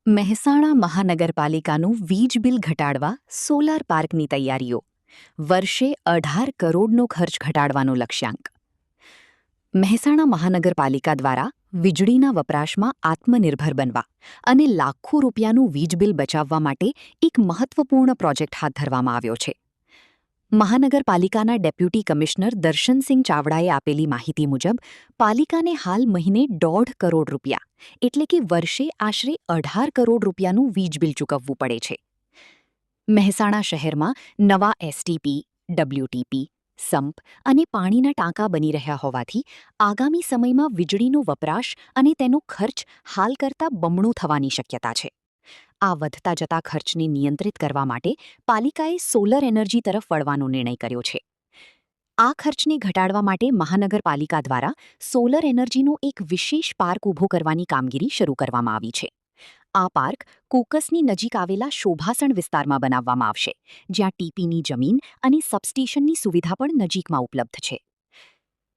મહેસાણા મહાનગરપાલિકાનું વીજ બિલ ઘટાડવા સોલાર પાર્કની તૈયારીઓ. વર્ષે 18 કરોડનો ખર્ચ ઘટાડવાનો લક્ષ્યાંક. મહેસાણા મહાનગરપાલિકા દ્વારા વીજળીના વપરાશમાં આત્મનિર્ભર બનવા અને લાખો રૂપિયાનું વીજ બિલ બચાવવા માટે એક મહત્વપૂર્ણ પ્રોજેક્ટ હાથ ધરવામાં આવ્યો છે. મહાનગરપાલિકાના ડેપ્યુટી કમિશનર દર્શનસિંહ ચાવડાએ આપેલી માહિતી મુજબ પાલિકાને હાલ મહિને 1.5 કરોડ રૂપિયા એટલે કે વર્ષે આશરે 18 કરોડ રૂપિયાનું વીજ બિલ ચૂકવવું પડે છે. મહેસાણા શહેરમાં નવા એસટીપી, ડબલ્યુટીપી, સંપ અને પાણીના ટાંકા બની રહ્યા હોવાથી આગામી સમયમાં વીજળીનો વપરાશ અને તેનો ખર્ચ હાલ કરતાં બમણો થવાની શક્યતા છે. આ વધતા જતા ખર્ચને નિયંત્રિત કરવા માટે પાલિકાએ સોલર એનર્જી તરફ વળવાનો નિર્ણય કર્યો છે. આ ખર્ચને ઘટાડવા માટે મહાનગરપાલિકા દ્વારા સોલર એનર્જીનો એક વિશેષ પાર્ક ઊભો કરવાની કામગીરી શરૂ કરવામાં આવી છે. આ પાર્ક કોકસની નજીક આવેલા શોભાસણ વિસ્તારમાં બનાવવામાં આવશે, જ્યાં ટીપીની જમીન અને સબસ્ટેશનની સુવિધા પણ નજીકમાં ઉપલબ્ધ છે.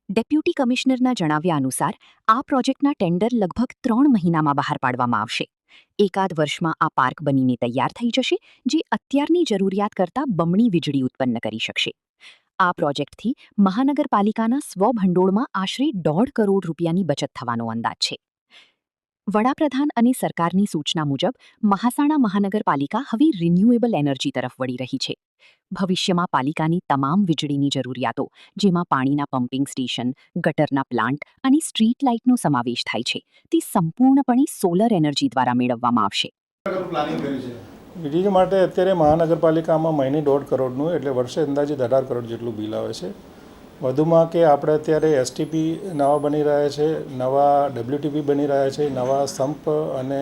ડેપ્યુટી કમિશનરના જણાવ્યા અનુસાર આ પ્રોજેક્ટના ટેન્ડર લગભગ 3 મહિનામાં બહાર પાડવામાં આવશે. એકાદ વર્ષમાં આ પાર્ક બનીને તૈયાર થઈ જશે, જે અત્યારની જરૂરિયાત કરતાં બમણી વીજળી ઉત્પન્ન કરી શકશે. આ પ્રોજેક્ટથી મહાનગરપાલિકાના સ્વભંડોળમાં આશરે 1.5 કરોડ રૂપિયાની બચત થવાનો અંદાજ છે. વડાપ્રધાન અને સરકારની સૂચના મુજબ મહેસાણા મહાનગરપાલિકા હવે રિન્યુએબલ એનર્જી તરફ વળી રહી છે. ભવિષ્યમાં પાલિકાની તમામ વીજળીની જરૂરિયાતો, જેમાં પાણીના પમ્પિંગ સ્ટેશન, ગટરના પ્લાન્ટ અને સ્ટ્રીટ લાઇટનો સમાવેશ થાય છે, તે સંપૂર્ણપણે સોલર એનર્જી દ્વારા મેળવવામાં આવશે. વીજળી માટે અત્યારે મહાનગરપાલિકામાં મહિને 1.5 કરોડનું એટલે વર્ષે અંદાજિત 18 કરોડ જેટલું બિલ આવે છે. વધુમાં કે આપણે અત્યારે એસટીપી નવા બની રહ્યા છે, નવા ડબલ્યુટીપી બની રહ્યા છે, નવા સંપ અને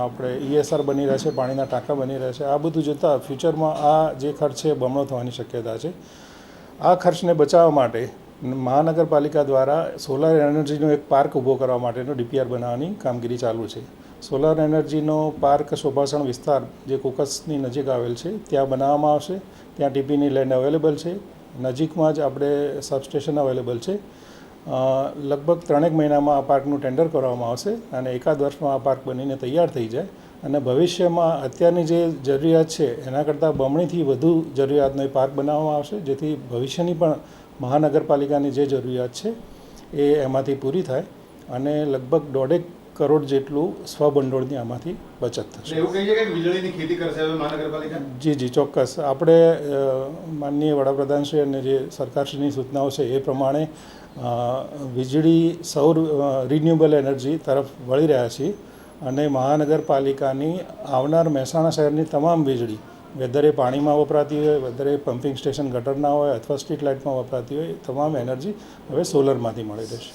આપણે ઈએસઆર બની રહ્યા છે, પાણીના ટાંકા બની રહ્યા છે. આ બધું જોતાં ફ્યુચરમાં આ જે ખર્ચ છે બમણો થવાની શક્યતા છે. આ ખર્ચને બચાવવા માટે મહાનગરપાલિકા દ્વારા સોલાર એનર્જીનો એક પાર્ક ઊભો કરવા માટેનો ડીપીઆર બનાવવાની કામગીરી ચાલુ છે. સોલાર એનર્જીનો પાર્ક શોભાસણ વિસ્તાર જે કોકસની નજીક આવેલ છે ત્યાં બનાવવામાં આવશે. ત્યાં ટીપીની લેન્ડ અવેલેબલ છે. નજીકમાં જ આપણે સબસ્ટેશન અવેલેબલ છે. લગભગ 3 મહિનામાં આ પાર્કનું ટેન્ડર કરવામાં આવશે અને એકાદ વર્ષમાં આ પાર્ક બનીને તૈયાર થઈ જાય અને ભવિષ્યમાં અત્યારની જે જરૂરિયાત છે એના કરતાં બમણીથી વધુ જરૂરિયાતનો એ પાર્ક બનાવવામાં આવશે, જેથી ભવિષ્યની પણ મહાનગરપાલિકાની જે જરૂરિયાત છે એ એમાંથી પૂરી થાય અને લગભગ 1.5 કરોડ જેટલું સ્વભંડોળની આમાંથી બચત થશે. એવું કહી છે કે વીજળીની ખેતી કરશે હવે મહાનગરપાલિકા? જી ચોક્કસ. આપણે માનનીય વડાપ્રધાનશ્રી અને જે સરકારશ્રીની સૂચનાઓ છે એ પ્રમાણે વીજળી સૌર રિન્યુએબલ એનર્જી તરફ વળી રહ્યા છીએ અને મહાનગરપાલિકાની આવનાર મહેસાણા શહેરની તમામ વીજળી, વેધર એ પાણીમાં વપરાતી હોય, વેધર એ પમ્પિંગ સ્ટેશન ગટરના હોય અથવા સ્ટ્રીટ લાઇટમાં વપરાતી હોય, તમામ એનર્જી હવે સોલરમાંથી મળી રહેશે.